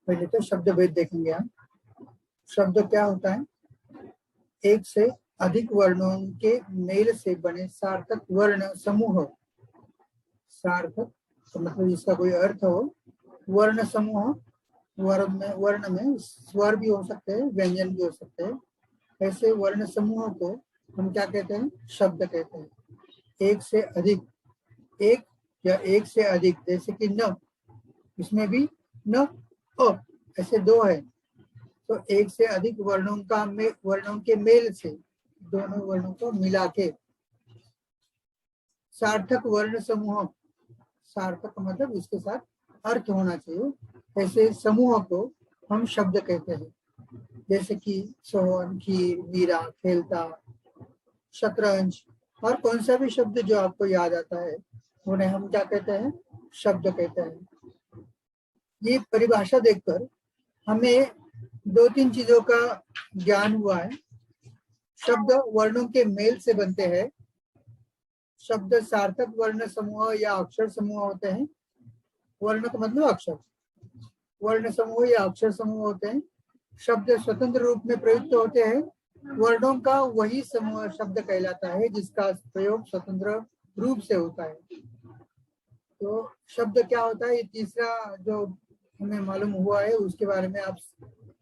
पहले तो शब्द भेद देखेंगे हम। शब्द क्या होता है? एक से अधिक वर्णों के मेल से बने सार्थक वर्ण समूह। सार्थक तो मतलब इसका कोई अर्थ हो। वर्ण समूह, वर्ण में स्वर भी हो सकते हैं, व्यंजन भी हो सकते हैं। ऐसे वर्ण समूह को हम क्या कहते हैं? शब्द कहते हैं। एक से अधिक, एक या एक से अधिक, जैसे कि न, इसमें भी न अ, ऐसे दो है। तो एक से अधिक वर्णों के मेल से, दोनों वर्णों को मिला के सार्थक वर्ण समूह। सार्थक मतलब इसके साथ अर्थ होना चाहिए। ऐसे समूह को हम शब्द कहते हैं। जैसे कि सोहन, खीर, मीरा, खेलता, शतरंज, और कौन सा भी शब्द जो आपको याद आता है उन्हें हम क्या कहते हैं? शब्द कहते हैं। ये परिभाषा देखकर हमें दो तीन चीजों का ज्ञान हुआ है। शब्द वर्णों के मेल से बनते हैं। शब्द सार्थक वर्ण समूह या अक्षर समूह होते हैं। वर्ण का मतलब अक्षर, वर्ण समूह या अक्षर समूह होते हैं। शब्द स्वतंत्र रूप में प्रयुक्त होते हैं। वर्णों का वही समूह शब्द कहलाता है जिसका प्रयोग स्वतंत्र रूप से होता है। तो शब्द क्या होता है, ये तीसरा जो हमें मालूम हुआ है उसके बारे में आप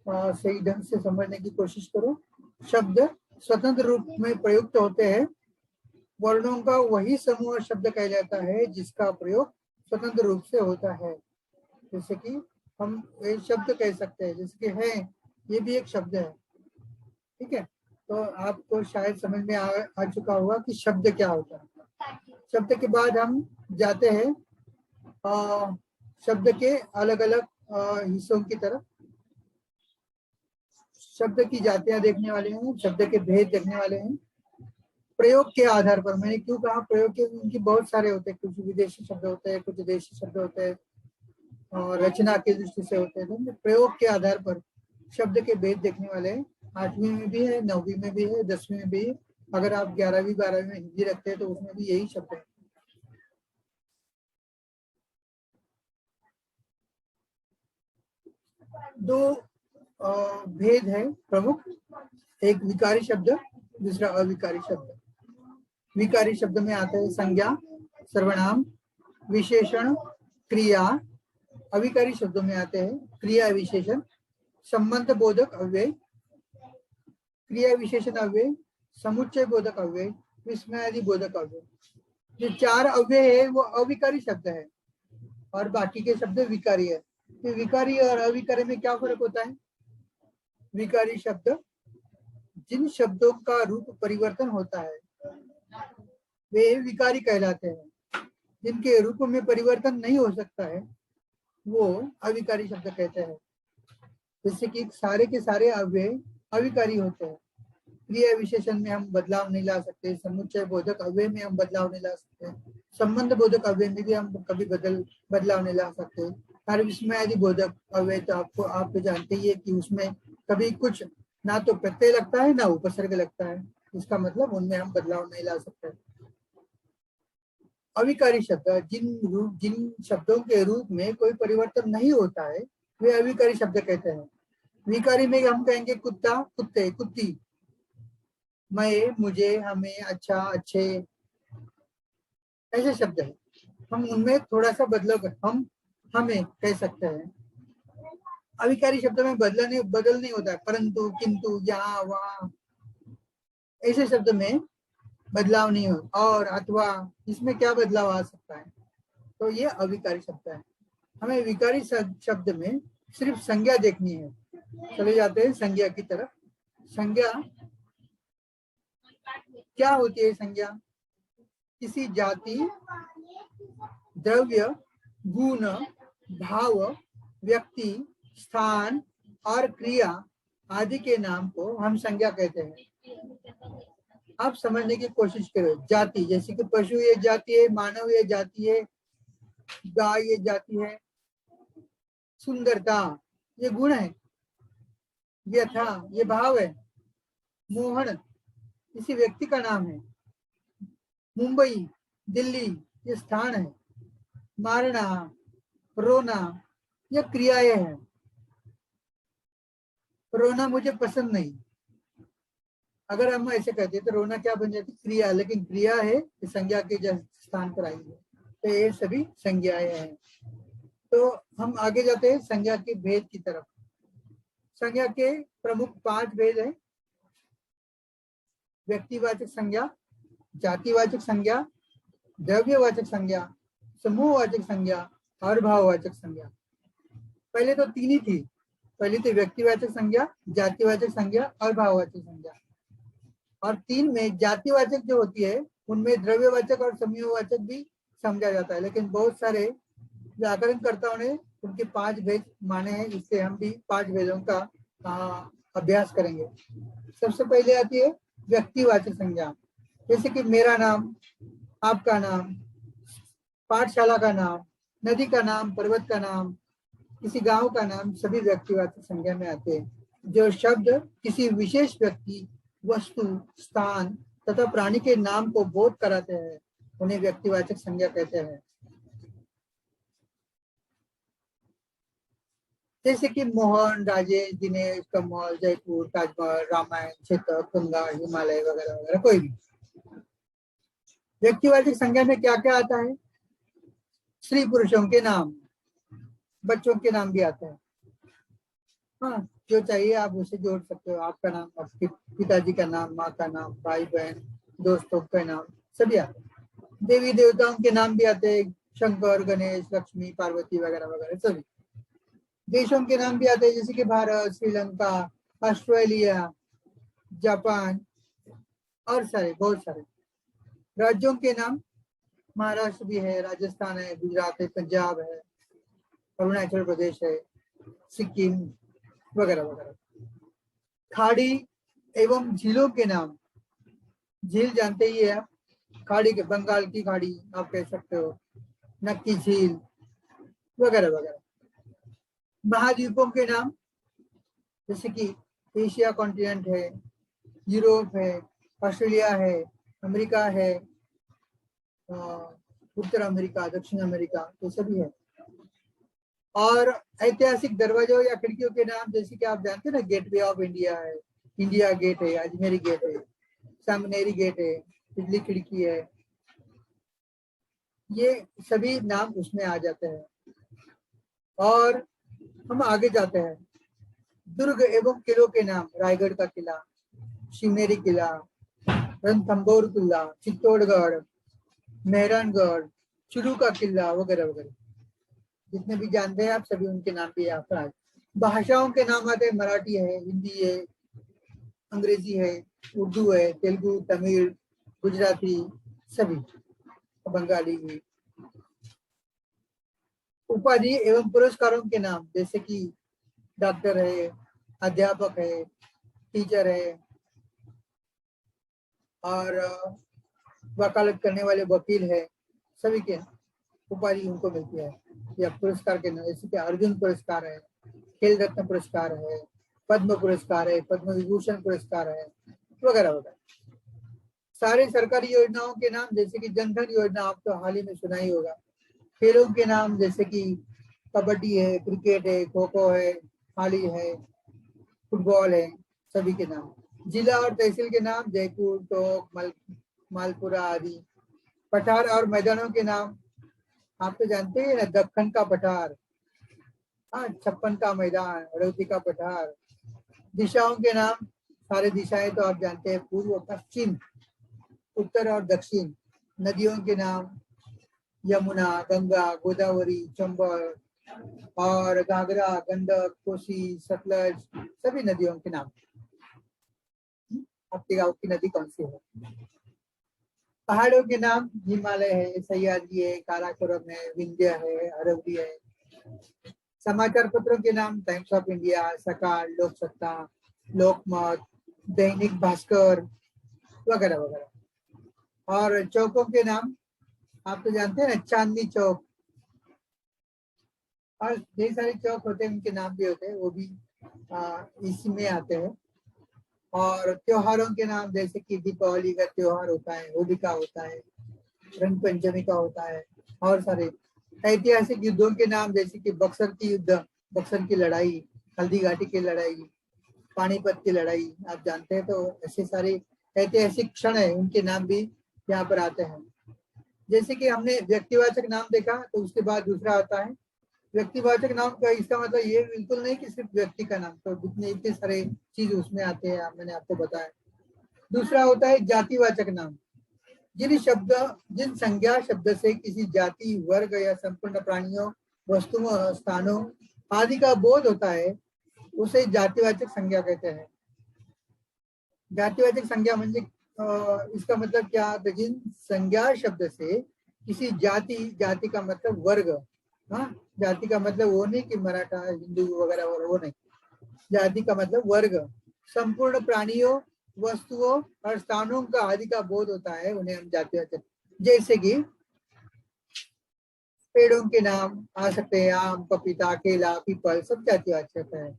सही ढंग से समझने की कोशिश करो। शब्द स्वतंत्र रूप में प्रयुक्त होते हैं। वर्णों का वही समूह शब्द कहलाता है जिसका प्रयोग स्वतंत्र रूप से होता है। जैसे कि हम एक शब्द कह सकते हैं, जैसे कि है, ये भी एक शब्द है। ठीक है, तो आपको शायद समझ में आ चुका होगा कि शब्द क्या होता है। शब्द के बाद हम जाते हैं शब्द के अलग अलग हिस्सों की तरफ। शब्द की जातियां देखने वाले हैं, शब्द के भेद देखने वाले हैं। प्रयोग के आधार पर, मैंने क्यों कहा प्रयोग के, उनकी बहुत सारे होते हैं। कुछ विदेशी शब्द होते हैं, कुछ देशी शब्द होते हैं, और रचना की दृष्टि से होते हैं। तो प्रयोग के आधार पर शब्द के भेद देखने वाले हैं। 8वीं में भी है, 9वीं में भी है, 10वीं में भी है। अगर आप 11वीं 12वीं में हिंदी रखते हैं तो उसमें भी यही शब्द है। दो भेद है प्रमुख, एक विकारी शब्द, दूसरा अविकारी शब्द। विकारी शब्द में आते हैं संज्ञा, सर्वनाम, विशेषण, क्रिया। अविकारी शब्दों में आते हैं क्रिया विशेषण, संबंध बोधक अव्यय, क्रिया विशेषण अव्यय, समुच्चय बोधक अव्यय, विस्मयादि बोधक अव्यय। जो 4 अव्यय है वो अविकारी शब्द है और बाकी के शब्द विकारी है। तो विकारी और अविकारी में क्या फर्क होता है? विकारी शब्द जिन शब्दों का रूप परिवर्तन होता है वे विकारी कहलाते हैं। जिनके रूप में परिवर्तन नहीं हो सकता है वो अविकारी शब्द कहते हैं। जैसे कि सारे के सारे अव्यय अविकारी होते हैं। क्रिया विशेषण में हम बदलाव नहीं ला सकते, समुच्चय बोधक अव्यय में हम बदलाव नहीं ला सकते, संबंध बोधक अव्यय में भी हम कभी बदलाव नहीं ला सकते। कार्य विस्मयादि बोधक अव्यय तो आप तो जानते ही है कि उसमें कभी कुछ ना तो प्रत्यय लगता है ना उपसर्ग लगता है। इसका मतलब उनमें हम बदलाव नहीं ला सकते। अविकारी शब्द जिन शब्दों के रूप में कोई परिवर्तन नहीं होता है वे अविकारी शब्द कहते हैं। विकारी में हम कहेंगे कुत्ता, कुत्ते, कुत्ती, मैं, मुझे, हमें, अच्छा, अच्छे, ऐसे शब्द है। हम उनमें थोड़ा सा बदलाव कर हम हमें कह सकते हैं। अविकारी शब्द में बदल नहीं होता है, परंतु, किंतु, यहाँ, वहाँ, ऐसे शब्द में बदलाव नहीं हो। और अथवा, इसमें क्या बदलाव आ सकता है? तो ये अविकारी शब्द है। हमें विकारी शब्द में सिर्फ संज्ञा देखनी है। चले जाते हैं संज्ञा की तरफ। संज्ञा क्या होती है? संज्ञा किसी जाति, द्रव्य, गुण, भाव, व्यक्ति, स्थान और क्रिया आदि के नाम को हम संज्ञा कहते हैं। आप समझने की कोशिश करो। जाति जैसे कि पशु ये जाति है, मानव ये जाति है, गाय ये जाति है, सुंदरता ये गुण है, व्यथा ये भाव है, मोहन किसी व्यक्ति का नाम है, मुंबई, दिल्ली ये स्थान है, मारना, रोना, यह क्रियाएं हैं। रोना मुझे पसंद नहीं, अगर हम ऐसे कहते तो रोना क्या बन जाती, क्रिया, लेकिन क्रिया है कि संज्ञा के स्थान पर आई है, तो ये सभी संज्ञाएं हैं। तो हम आगे जाते हैं संज्ञा के भेद की तरफ। संज्ञा के प्रमुख 5 भेद हैं। व्यक्तिवाचक संज्ञा, जातिवाचक संज्ञा, द्रव्यवाचक संज्ञा, समूहवाचक संज्ञा और भाववाचक संज्ञा। पहले तो 3 ही थी, पहली थी व्यक्तिवाचक संज्ञा, जातिवाचक संज्ञा और भाववाचक संज्ञा। और 3 में जातिवाचक जो होती है उनमें द्रव्यवाचक और समूहवाचक भी समझा जाता है, लेकिन बहुत सारे व्याकरणकर्ताओं ने उनके 5 भेद माने हैं, इससे हम भी 5 भेदों का अभ्यास करेंगे। सबसे पहले आती है व्यक्तिवाचक संज्ञा, जैसे कि मेरा नाम, आपका नाम, पाठशाला का नाम, नदी का नाम, पर्वत का नाम, किसी गांव का नाम, सभी व्यक्तिवाचक संज्ञा में आते हैं। जो शब्द किसी विशेष व्यक्ति, वस्तु, स्थान तथा प्राणी के नाम को बोध कराते हैं उन्हें व्यक्तिवाचक संज्ञा कहते हैं। जैसे कि मोहन, राजेश, दिनेश, कमल, जयपुर, ताजमहल, रामायण, चेतक, गंगा, हिमालय वगैरह वगैरह, कोई भी। व्यक्तिवाचक संज्ञा में क्या क्या आता है, स्त्री पुरुषों के नाम, बच्चों के नाम भी आता है। हाँ, जो चाहिए आप उसे जोड़ सकते हो, आपका नाम, आपके पिताजी का नाम, माँ का नाम, भाई बहन, दोस्तों का नाम, सभी आते हैं। देवी देवताओं के नाम भी आते हैं, शंकर, गणेश, लक्ष्मी, पार्वती वगैरह वगैरह सभी। देशों के नाम भी आते हैं, जैसे कि भारत, श्रीलंका, ऑस्ट्रेलिया, जापान और सारे बहुत सारे। राज्यों के नाम, महाराष्ट्र भी है, राजस्थान है, गुजरात है, पंजाब है, अरुणाचल प्रदेश है, सिक्किम वगैरह वगैरह। खाड़ी एवं झीलों के नाम, झील जानते ही है आप, खाड़ी के, बंगाल की खाड़ी आप कह सकते हो, नक्की झील वगैरह वगैरह। महाद्वीपों के नाम, जैसे कि एशिया कॉन्टिनेंट है, यूरोप है, ऑस्ट्रेलिया है, अमेरिका है, उत्तर अमेरिका, दक्षिण अमेरिका, तो सभी है। और ऐतिहासिक दरवाजों या खिड़कियों के नाम, जैसे कि आप जानते हैं ना, गेटवे ऑफ इंडिया है, इंडिया गेट है, अजमेरी गेट है, सामनेरी गेट है, बिजली खिड़की है, ये सभी नाम उसमें आ जाते हैं। और हम आगे जाते हैं, दुर्ग एवं किलों के नाम, रायगढ़ का किला, शिवनेरी किला, रणथंभौर किला, चित्तौड़गढ़, मेहरानगढ़, चुरू का किला वगैरह वगैरह, जितने भी जानते हैं आप सभी उनके नाम भी यहाँ पर आए। भाषाओं के नाम आते हैं, मराठी है, हिंदी है, अंग्रेजी है, उर्दू है, तेलुगु, तमिल, गुजराती सभी, बंगाली भी। उपाधि एवं पुरस्कारों के नाम, जैसे कि डॉक्टर है, अध्यापक है, टीचर है, और वकालत करने वाले वकील है, सभी के उपाधि उनको मिलती है या पुरस्कार के नाम, जैसे कि अर्जुन पुरस्कार है, खेल रत्न पुरस्कार है, पद्म पुरस्कार है, पद्म विभूषण पुरस्कार है वगैरह वगैरह। सारे सरकारी योजनाओं के नाम, जैसे कि जनधन योजना, आप तो हाल ही में सुना ही होगा। खेलों के नाम, जैसे कि कबड्डी है, क्रिकेट है, खो खो है, हाली है, फुटबॉल है, सभी के नाम। जिला और तहसील के नाम, जयपुर, टोंक, मालपुरा आदि। पठार और मैदानों के नाम, आप तो जानते हैं ना, दक्कन का पठार, हाँ, 56 का मैदान, अड़ौती का पठार। दिशाओं के नाम, सारे दिशाएं तो आप जानते हैं, पूर्व, पश्चिम, उत्तर और दक्षिण। नदियों के नाम, यमुना, गंगा, गोदावरी, चंबल और घाघरा, गंडक, कोसी, सतलज, सभी नदियों के नाम। आपके गांव की नदी कौन सी है? पहाड़ों के नाम, हिमालय है, सह्याद्री है, काराकोरम है, विंध्य है, अरवली है। समाचार पत्रों के नाम, टाइम्स ऑफ इंडिया, सकाल, लोकसत्ता, लोकमत, दैनिक भास्कर वगैरह वगैरह। और चौकों के नाम, आप तो जानते हैं ना, चांदनी चौक, और ढेर सारे चौक होते हैं, उनके नाम भी होते हैं, वो भी इसी में आते हैं। और त्योहारों के नाम, जैसे कि दीपावली का त्योहार होता है, होली का होता है, रंग पंचमी का होता है, और सारे ऐतिहासिक युद्धों के नाम जैसे कि बक्सर की युद्ध, बक्सर की लड़ाई, हल्दी घाटी की लड़ाई, पानीपत की लड़ाई आप जानते हैं। तो ऐसे सारे ऐतिहासिक क्षण है, उनके नाम भी यहाँ पर आते हैं। जैसे कि हमने व्यक्तिवाचक नाम देखा, तो उसके बाद दूसरा आता है व्यक्तिवाचक नाम का। इसका मतलब ये बिल्कुल नहीं कि सिर्फ व्यक्ति का नाम, तो जितने इतने सारे चीज उसमें आते हैं, मैंने आपको बताया। दूसरा होता है जातिवाचक नाम। जिन संज्ञा शब्द से किसी जाति, वर्ग या संपूर्ण प्राणियों, वस्तुओं, स्थानों आदि का बोध होता है, उसे जातिवाचक संज्ञा कहते हैं। जातिवाचक संज्ञा म्हणजे इसका मतलब क्या, तो जिन संज्ञा शब्द से किसी जाति, जाति का मतलब वर्ग, हाँ, जाति का मतलब वो नहीं कि मराठा, हिंदू वगैरह, वो नहीं। जाति का मतलब वर्ग, संपूर्ण प्राणियों, वस्तुओं और स्थानों का आदि का बोध होता है, उन्हें हम जातिवाचक। जैसे कि पेड़ों के नाम आ सकते हैं, आम, पपीता, केला, पीपल, सब जातिवाचक है।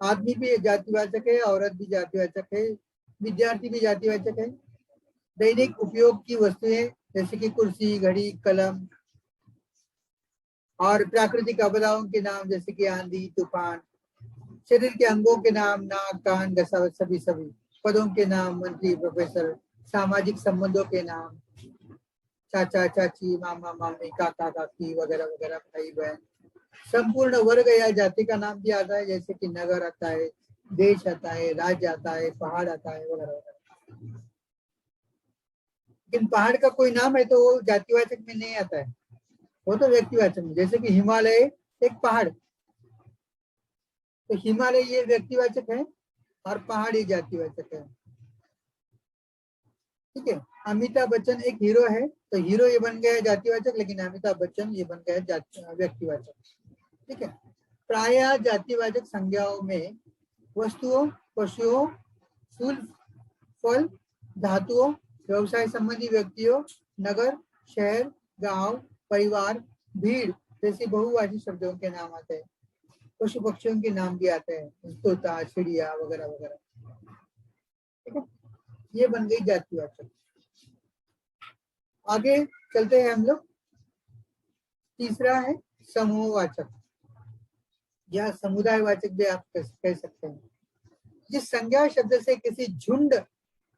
आदमी भी जातिवाचक है, औरत भी जातिवाचक है, विद्यार्थी भी जातिवाचक है। दैनिक उपयोग की वस्तुएं जैसे कि कुर्सी, घड़ी, कलम, और प्राकृतिक आपदाओं के नाम जैसे कि आंधी, तूफान। शरीर के अंगों के नाम नाक, कान, गसावत, सभी सभी। पदों के नाम मंत्री, प्रोफेसर। सामाजिक संबंधों के नाम चाचा, चाची, मामा, मामी, काका, काकी वगैरह वगैरह, भाई बहन। संपूर्ण वर्ग या जाति का नाम भी आता है, जैसे कि नगर आता है, देश आता है, राज्य आता है, पहाड़ आता है वगैरह वगैरह। लेकिन पहाड़ का कोई नाम है तो वो जातिवाचक में नहीं आता है, वो तो व्यक्तिवाचक में। जैसे कि हिमालय एक पहाड़, तो हिमालय ये व्यक्तिवाचक है और पहाड़ ये जातिवाचक है। ठीक है। अमिताभ बच्चन एक हीरो है, तो हीरो ये बन गया है जातिवाचक, लेकिन अमिताभ बच्चन ये बन गया है व्यक्तिवाचक। ठीक है। प्रायः जातिवाचक संज्ञाओं में वस्तुओं, पशुओं, फूल, फल, धातुओं, व्यवसाय संबंधी व्यक्तियों, नगर, शहर, गांव, परिवार, भीड़ जैसे बहुवाची शब्दों के नाम आते हैं। पशु पक्षियों के नाम भी आते हैं, तोता, चिड़िया वगैरह वगैरह। ठीक है, ये बन गई जातिवाचक। आगे चलते हैं हम लोग। तीसरा है समूहवाचक या समुदायवाचक भी आप कह सकते हैं। जिस संज्ञा शब्द से किसी झुंड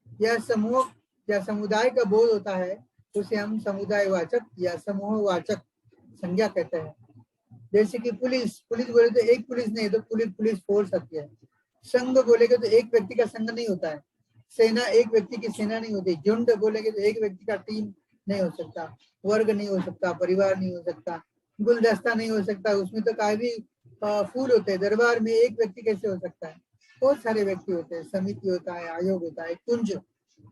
या समूह या समुदाय का बोध होता है, उसे हम समुदायवाचक या समूहवाचक संज्ञा कहते हैं। जैसे कि पुलिस, पुलिस बोले तो एक पुलिस नहीं, तो पुलिस फोर्स आती है। संघ बोलेगे तो एक व्यक्ति का संघ नहीं होता है। सेना एक व्यक्ति की सेना नहीं होती। झुंड बोलेगे तो एक व्यक्ति का टीम नहीं हो सकता, वर्ग नहीं हो सकता, परिवार नहीं हो सकता, गुलदस्ता नहीं हो सकता। उसमें तो काफी फूल होते हैं, दरबार में एक व्यक्ति कैसे हो सकता है? बहुत सारे व्यक्ति होते हैं, समिति होता है, आयोग होता है, कुंज,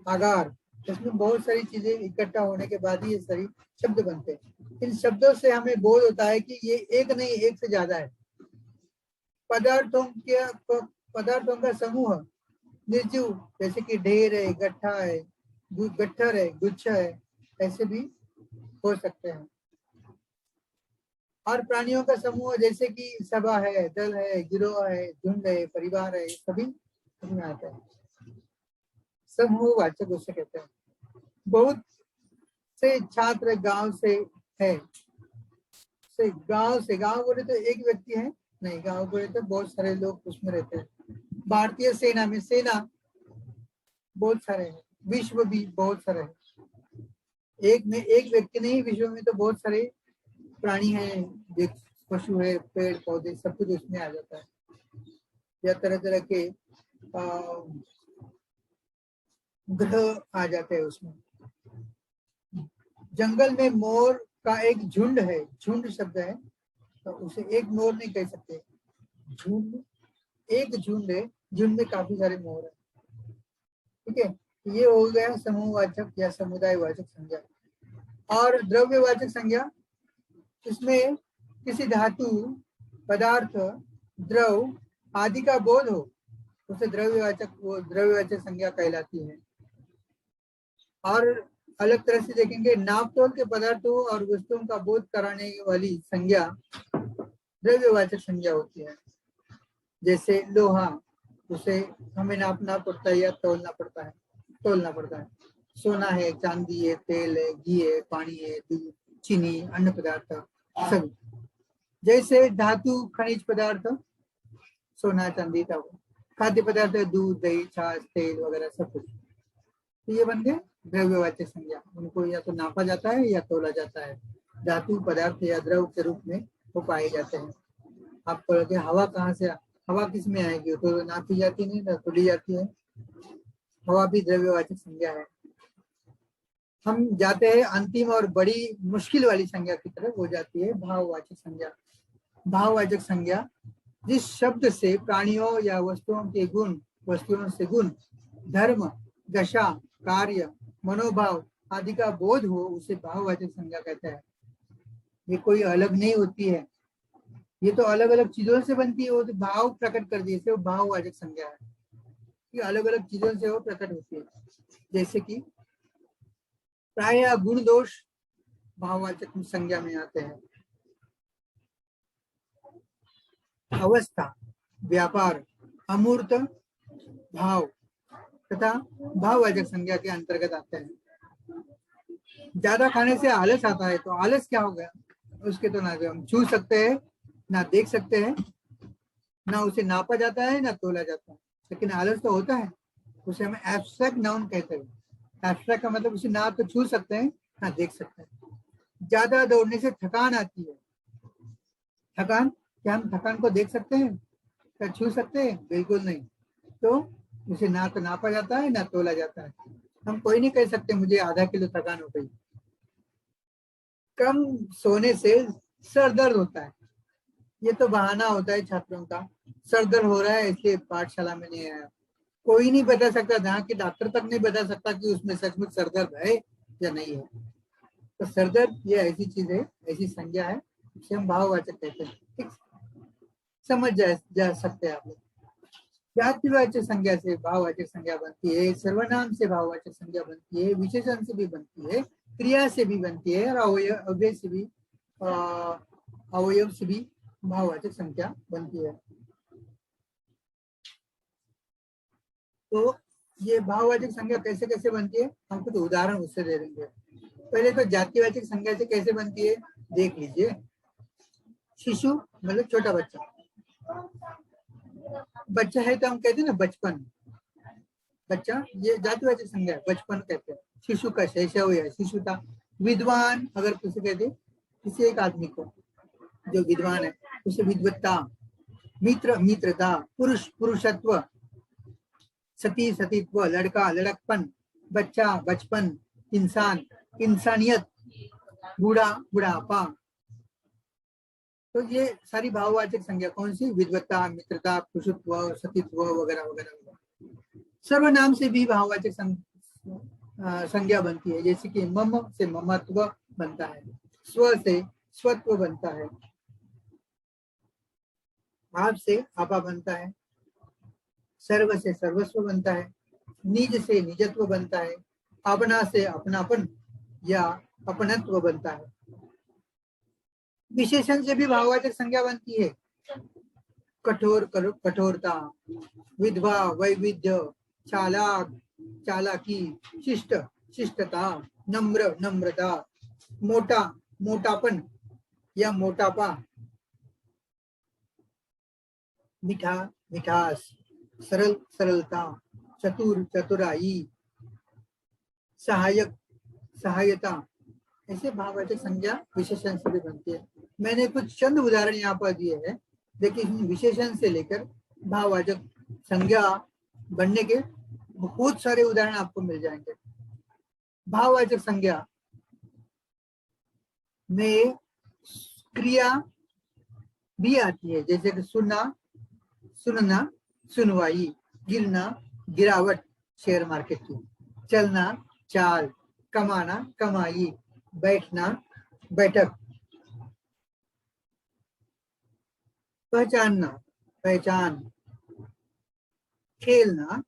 आगार, इसमें बहुत सारी चीजें इकट्ठा होने के बाद ही ये सारी शब्द बनते हैं। इन शब्दों से हमें बोध होता है कि ये एक नहीं, एक से ज्यादा है। पदार्थों का समूह निर्जीव, जैसे कि ढेर है, गट्ठा है, गट्ठर है, गुच्छा है, ऐसे भी हो सकते हैं। और प्राणियों का समूह जैसे कि सभा है, दल है, गिरोह है, झुंड है, परिवार है, सभी इसमें आते हैं। समूहवाचक उसे कहते हैं। बहुत से छात्र गांव से है, गांव बोले तो एक व्यक्ति है नहीं, गांव बोले तो बहुत सारे लोग उसमें रहते हैं। भारतीय सेना में सेना बहुत सारे हैं, विश्व भी बहुत सारे हैं। एक व्यक्ति नहीं, विश्व में तो बहुत सारे प्राणी हैं, पशु है, पेड़ पौधे, सब कुछ उसमें आ जाता है। या तरह तरह के ग्रह आ जाते हैं उसमें। जंगल में मोर का एक झुंड है, झुंड शब्द है तो उसे एक मोर नहीं कह सकते, झुंड, एक झुंड है, झुंड में काफी सारे मोर है। ठीक है, ये हो गया समूहवाचक या समुदायवाचक संज्ञा। और द्रव्यवाचक संज्ञा, इसमें किसी धातु, पदार्थ, द्रव आदि का बोध हो, उसे द्रव्यवाचक संज्ञा कहलाती है। और अलग तरह से देखेंगे, नापतोल के पदार्थों और वस्तुओं का बोध कराने वाली संज्ञा द्रव्यवाचक संज्ञा होती है। जैसे लोहा, उसे हमें नापना पड़ता है या तोलना पड़ता है। सोना है, चांदी है, तेल है, घी है, पानी है, दूध, चीनी, अन्न पदार्थ सभी। जैसे धातु, खनिज पदार्थ, सोना, चांदी, तांबा। खाद्य पदार्थ दूध, दही, छाछ, तेल वगैरह सब कुछ। तो ये बन गए द्रव्यवाचक संज्ञा। उनको या तो नापा जाता है या तोला जाता है। धातु पदार्थ या द्रव के रूप में वो पाए जाते हैं। आप पढ़ोगे हवा कहाँ से, हवा किस में आएगी, तो नापी जाती नहीं ना तोली जाती है। हवा भी द्रव्यवाचक संज्ञा है। हम जाते हैं अंतिम और बड़ी मुश्किल वाली संज्ञा की तरफ, हो जाती है भाववाचक संज्ञा। भाववाचक संज्ञा जिस शब्द से प्राणियों या वस्तुओं के गुण, वस्तुओं से गुण, धर्म, दशा, कार्य, मनोभाव आदि का बोध हो, उसे भाववाचक संज्ञा कहते हैं। ये कोई अलग नहीं होती है, ये तो अलग अलग चीजों से बनती है। वो तो भाव प्रकट कर दिए, वो भाववाचक संज्ञा है। ये अलग अलग चीजों से वो प्रकट होती है। जैसे कि प्राय गुण दोष भाववाचक संज्ञा में आते हैं। अवस्था, व्यापार, अमूर्त, भाव तथा भाववाचक संज्ञा के अंतर्गत आते हैं। ज्यादा खाने से आलस आता है, तो आलस क्या हो गया, उसके तो ना हम छू सकते हैं, ना देख सकते हैं, ना उसे नापा जाता है, ना तोला जाता है, लेकिन आलस तो होता है। उसे हम एब्स्ट्रैक्ट नाउन कहते हैं। एब्स्ट्रैक्ट का मतलब उसे ना तो छू सकते हैं, ना देख सकते हैं। ज्यादा दौड़ने से थकान आती है। थकान, क्या हम थकान को देख सकते हैं, क्या छू सकते हैं? बिल्कुल नहीं। तो उसे ना तो नापा जाता है, ना तोला जाता है। हम कोई नहीं कह सकते मुझे आधा किलो थकान हो गई। कम सोने से सर दर्द होता है, ये तो बहाना होता है छात्रों का। सर दर्द हो रहा है इसलिए पाठशाला में नहीं आया। कोई नहीं बता सकता, जहाँ के डॉक्टर तक नहीं बता सकता कि उसमें सचमुच सर दर्द है या नहीं है। तो सर दर्द ये ऐसी चीज है, ऐसी संज्ञा है, जिसे हम भाववाचक कहते हैं। ठीक, समझ जा सकते हैं आप लोग। जातिवाचक संज्ञा से भाववाचक संज्ञा बनती है, सर्वनाम से भाववाचक संज्ञा बनती है, विशेषण से भी बनती है, क्रिया से भी बनती है, और अवयव से भी अवयव से भी भाववाचक संज्ञा बनती है। तो ये भाववाचक संज्ञा कैसे कैसे बनती है, हम कुछ उदाहरण उससे दे देंगे। पहले तो जातिवाचक संज्ञा से कैसे बनती है देख लीजिए। शिशु मतलब छोटा बच्चा, बच्चा है तो हम कहते हैं ना बचपन, बच्चा, ये जातिवाचक संज्ञा है, बचपन कहते हैं। शिशु का शैशव या शिशुता। विद्वान अगर किसी कहते, किसी एक आदमी को जो विद्वान है उसे विद्वत्ता। मित्र मित्रता, पुरुष पुरुषत्व, सती सतीत्व, लड़का लड़कपन, बच्चा बचपन, इंसान इंसानियत, बूढ़ा बुढ़ापा। तो ये सारी भाववाचक संज्ञा कौन सी, विद्वत्ता, मित्रता, पुरुषत्व, सतीत्व वगैरह वगैरह। सर्वनाम से भी भाववाचक संज्ञा बनती है, जैसे कि मम से ममत्व बनता है, स्व से स्वत्व बनता है, आप से आपा बनता है, सर्व से सर्वस्व बनता है, निज से निजत्व बनता है, अपना से अपनापन या अपनत्व बनता है। विशेषण से भी भाववाचक संज्ञा बनती है, कठोर कठोरता, विधवा वैविध्य, चालाक चालाकी, शिष्ट शिष्टता, नम्र नम्रता, मोटा मोटापन या मोटापा, मीठा मिठास, सरल सरलता, चतुर चतुराई, सहायक सहायता। ऐसे भाववाचक संज्ञा विशेषण से भी बनती है। मैंने कुछ चंद उदाहरण यहाँ पर दिए हैं, लेकिन विशेषण से लेकर भाववाचक संज्ञा बनने के बहुत सारे उदाहरण आपको मिल जाएंगे। भाववाचक संज्ञा में क्रिया भी आती है, जैसे कि सुनना सुनना, सुनवाई, गिरना गिरावट शेयर मार्केट की, चलना चाल, कमाना कमाई, बैठना बैठक, पहचानना पहचान, खेलना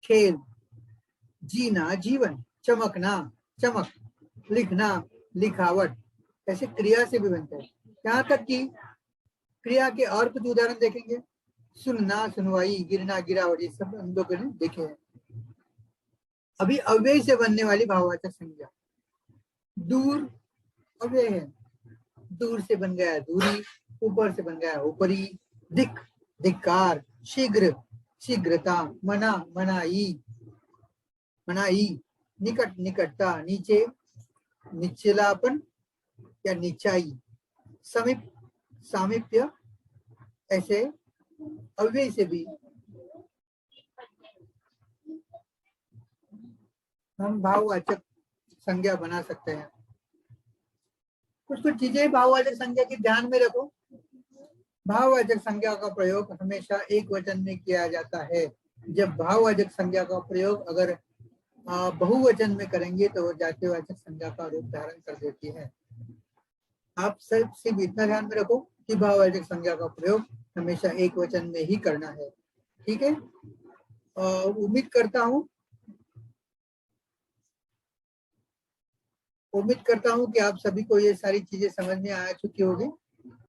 खेल, जीना जीवन, चमकना चमक, लिखना लिखावट। ऐसे क्रिया से भी बनते हैं। यहाँ तक कि क्रिया के और कुछ उदाहरण देखेंगे, सुनना सुनवाई, गिरना गिरावट, ये सब हम लोगों ने देखे हैं। अभी अव्यय से बनने वाली भाववाचक संज्ञा, दूर अव्यय है। दूर से बन गया दूरी, ऊपर से बन गया ऊपरी। दिक, धिक्कार। शीघ्र, शीघ्रता। मना, मनाई, मनाई। निकट, निकटता। नीचे, निचलापन या नीचाई। समीप, सामीप्य। ऐसे अव्यय से भी हम भाववाचक संज्ञा बना सकते हैं। कुछ कुछ चीजें भाववाचक संज्ञा की ध्यान में रखो। भाववाचक संज्ञा का प्रयोग हमेशा एक वचन में किया जाता है। जब भाववाचक संज्ञा का प्रयोग अगर बहुवचन में करेंगे तो वो जातिवाचक संज्ञा का रूप धारण कर देती है। आप सिर्फ इतना ध्यान में रखो कि भाववाचक संज्ञा का प्रयोग हमेशा एक वचन में ही करना है। ठीक है, उम्मीद करता हूं कि आप सभी को ये सारी चीजें समझ में आ चुकी होगी।